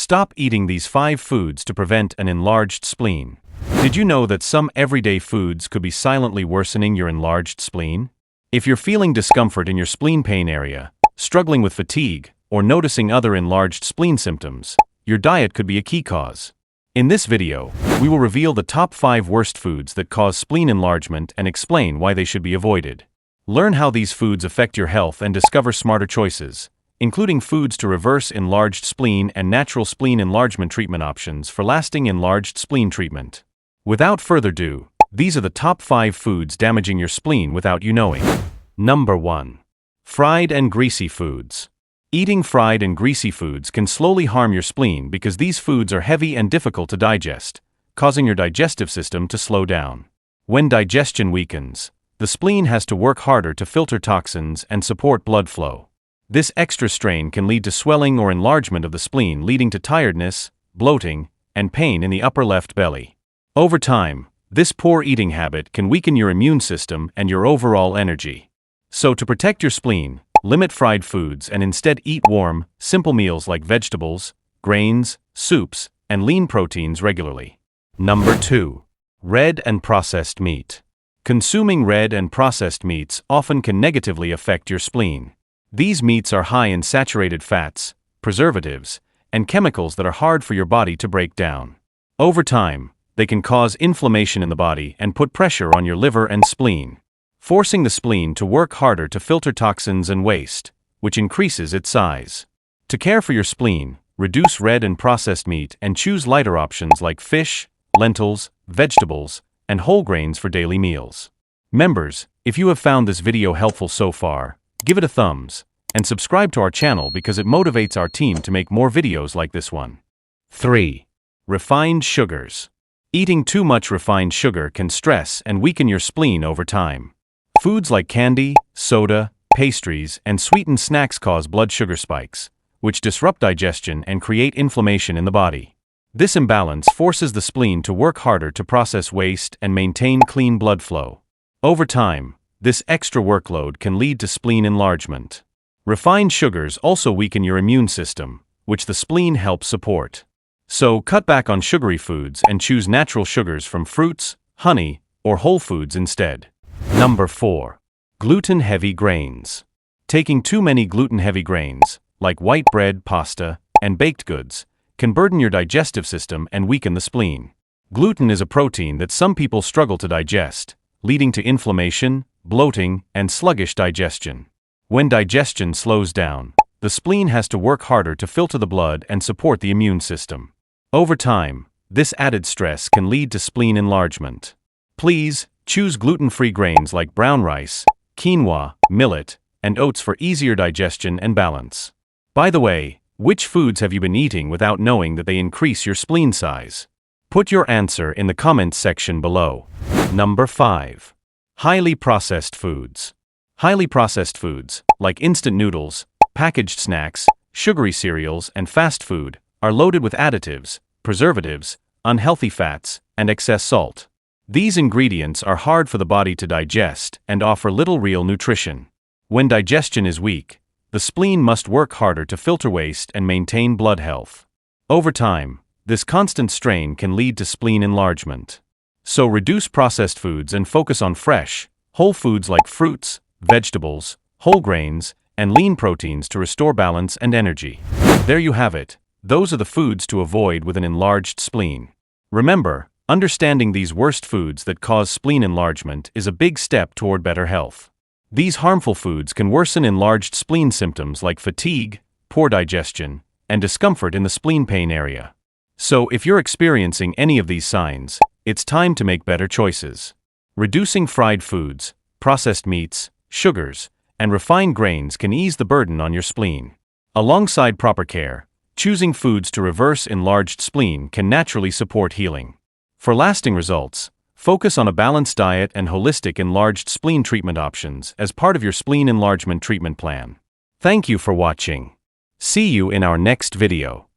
stop eating these 5 foods to prevent an enlarged spleen. Did you know that some everyday foods could be silently worsening your enlarged spleen? If you're feeling discomfort in your spleen pain area, struggling with fatigue, or noticing other enlarged spleen symptoms, your diet could be a key cause. In this video, we will reveal the top 5 worst foods that cause spleen enlargement and explain why they should be avoided. Learn how these foods affect your health and discover smarter choices, including foods to reverse enlarged spleen and natural spleen enlargement treatment options for lasting enlarged spleen treatment. Without further ado, these are the top 5 foods damaging your spleen without you knowing. Number 1. Fried and greasy foods. Eating fried and greasy foods can slowly harm your spleen because these foods are heavy and difficult to digest, causing your digestive system to slow down. When digestion weakens, the spleen has to work harder to filter toxins and support blood flow. This extra strain can lead to swelling or enlargement of the spleen, leading to tiredness, bloating, and pain in the upper left belly. Over time, this poor eating habit can weaken your immune system and your overall energy. So to protect your spleen, limit fried foods and instead eat warm, simple meals like vegetables, grains, soups, and lean proteins regularly. Number 2. Red and processed meat. Consuming red and processed meats often can negatively affect your spleen. These meats are high in saturated fats, preservatives, and chemicals that are hard for your body to break down. Over time, they can cause inflammation in the body and put pressure on your liver and spleen, forcing the spleen to work harder to filter toxins and waste, which increases its size. To care for your spleen, reduce red and processed meat and choose lighter options like fish, lentils, vegetables, and whole grains for daily meals. Members, if you have found this video helpful so far, give it a thumbs, and subscribe to our channel because it motivates our team to make more videos like this one. 3. Refined sugars. Eating too much refined sugar can stress and weaken your spleen over time. Foods like candy, soda, pastries, and sweetened snacks cause blood sugar spikes, which disrupt digestion and create inflammation in the body. This imbalance forces the spleen to work harder to process waste and maintain clean blood flow. Over time, this extra workload can lead to spleen enlargement. Refined sugars also weaken your immune system, which the spleen helps support. So cut back on sugary foods and choose natural sugars from fruits, honey, or whole foods instead. Number 4. Gluten-heavy grains. Taking too many gluten-heavy grains, like white bread, pasta, and baked goods, can burden your digestive system and weaken the spleen. Gluten is a protein that some people struggle to digest, leading to inflammation, bloating, and sluggish digestion. When digestion slows down, the spleen has to work harder to filter the blood and support the immune system. Over time, this added stress can lead to spleen enlargement. Please choose gluten-free grains like brown rice, quinoa, millet, and oats for easier digestion and balance. By the way, which foods have you been eating without knowing that they increase your spleen size? Put your answer in the comments section below. Number 5. Highly processed foods. Highly processed foods, like instant noodles, packaged snacks, sugary cereals, and fast food, are loaded with additives, preservatives, unhealthy fats, and excess salt. These ingredients are hard for the body to digest and offer little real nutrition. When digestion is weak, the spleen must work harder to filter waste and maintain blood health. Over time, this constant strain can lead to spleen enlargement. So reduce processed foods and focus on fresh, whole foods like fruits, vegetables, whole grains, and lean proteins to restore balance and energy. There you have it. Those are the foods to avoid with an enlarged spleen. Remember, understanding these worst foods that cause spleen enlargement is a big step toward better health. These harmful foods can worsen enlarged spleen symptoms like fatigue, poor digestion, and discomfort in the spleen pain area. So if you're experiencing any of these signs, it's time to make better choices. Reducing fried foods, processed meats, sugars, and refined grains can ease the burden on your spleen. Alongside proper care, choosing foods to reverse enlarged spleen can naturally support healing. For lasting results, focus on a balanced diet and holistic enlarged spleen treatment options as part of your spleen enlargement treatment plan. Thank you for watching. See you in our next video.